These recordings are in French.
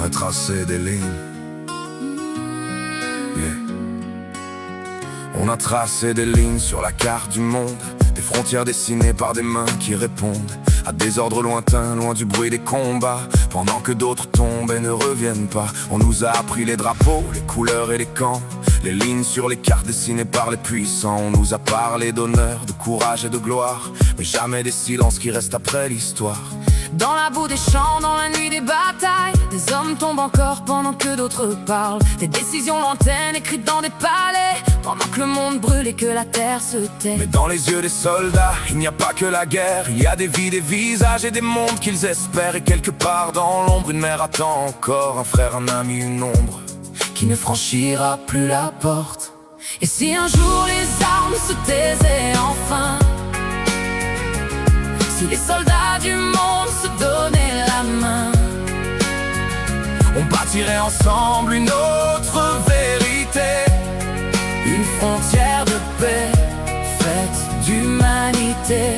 a tracé des lignes. Yeah. On a tracé des lignes sur la carte du monde, des frontières dessinées par des mains qui répondent à des ordres lointains, loin du bruit des combats. Pendant que d'autres tombent et ne reviennent pas, on nous a appris les drapeaux, les couleurs et les camps, les lignes sur les cartes dessinées par les puissants. On nous a parlé d'honneur, de courage et de gloire, mais jamais des silences qui restent après l'histoire. Dans la boue des champs, dans la nuit des batailles, des hommes tombent encore pendant que d'autres parlent. Des décisions lointaines écrites dans des palais, pendant que le monde brûle et que la terre se tait. Mais dans les yeux des soldats, il n'y a pas que la guerre. Il y a des vies, des visages et des mondes qu'ils espèrent. Et quelque part dans l'ombre, une mère attend encore un frère, un ami, une ombre qui ne franchira plus la porte. Et si un jour les armes se taisaient enfin, si les soldats du monde se donnaient la main, on bâtirait ensemble une autre vérité, une frontière de paix faite d'humanité.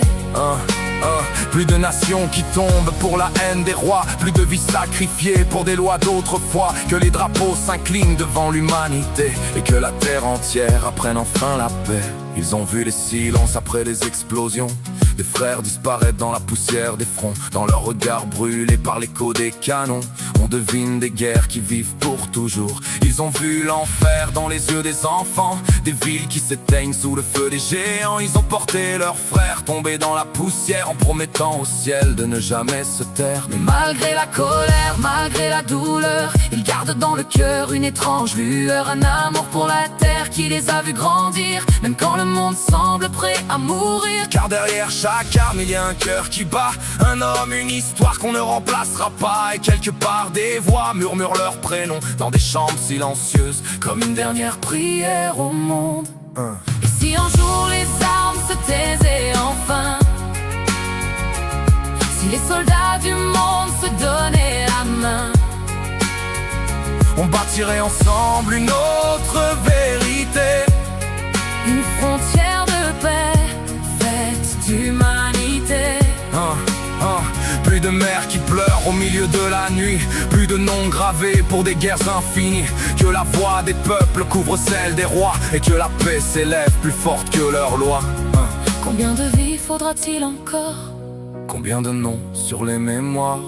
Plus de nations qui tombent pour la haine des rois, plus de vies sacrifiées pour des lois d'autrefois. Que les drapeaux s'inclinent devant l'humanité et que la terre entière apprenne enfin la paix. Ils ont vu les silences après les explosions, des frères disparaître dans la poussière des fronts, dans leurs regards brûlés par l'écho des canons. On devine des guerres qui vivent pour toujours. Ils ont vu l'enfer dans les yeux des enfants, des villes qui s'éteignent sous le feu des géants. Ils ont porté leurs frères tomber dans la poussière en promettant au ciel de ne jamais se taire. Mais malgré la colère, malgré la douleur, ils gardent dans le cœur une étrange lueur, un amour pour la terre qui les a vus grandir, même quand le monde semble prêt à mourir. Car derrière chaque arme il y a un cœur qui bat, un homme, une histoire qu'on ne remplacera pas. Et quelque part des voix murmurent leurs prénoms dans des chambres silencieuses, comme une dernière prière au monde. Et si un jour les armes se taisaient enfin, si les soldats du monde se donnaient la main, on bâtirait ensemble une autre vérité, une frontière de paix faite d'humanité. Plus de mères qui pleurent au milieu de la nuit, plus de noms gravés pour des guerres infinies. Que la voix des peuples couvre celle des rois et que la paix s'élève plus forte que leurs lois. Combien de vies faudra-t-il encore? Combien de noms sur les mémoires?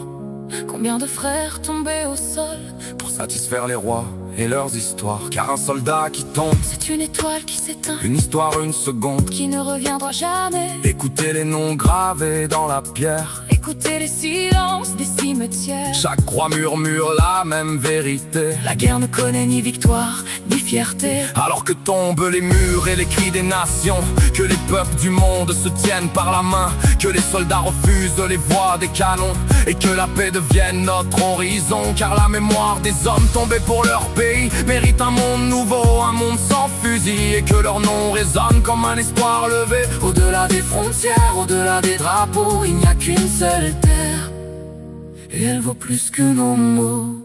Combien de frères tombés au sol pour satisfaire les rois et leurs histoires? Car un soldat qui tombe, c'est une étoile qui s'éteint, une histoire, une seconde qui ne reviendra jamais. Écoutez les noms gravés dans la pierre, écoutez les silences des cimetières. Chaque croix murmure la même vérité. La guerre ne connaît ni victoire, ni fierté. Alors que tombent les murs et les cris des nations, que les peuples du monde se tiennent par la main, que les soldats refusent les voix des canons, et que la paix devienne notre horizon. Car la mémoire des hommes tombés pour leur pays mérite un monde nouveau, un monde sans fusil. Et que leur nom résonne comme un espoir levé. Au-delà des frontières, au-delà des drapeaux, il n'y a qu'une seule terre, et elle vaut plus que nos mots.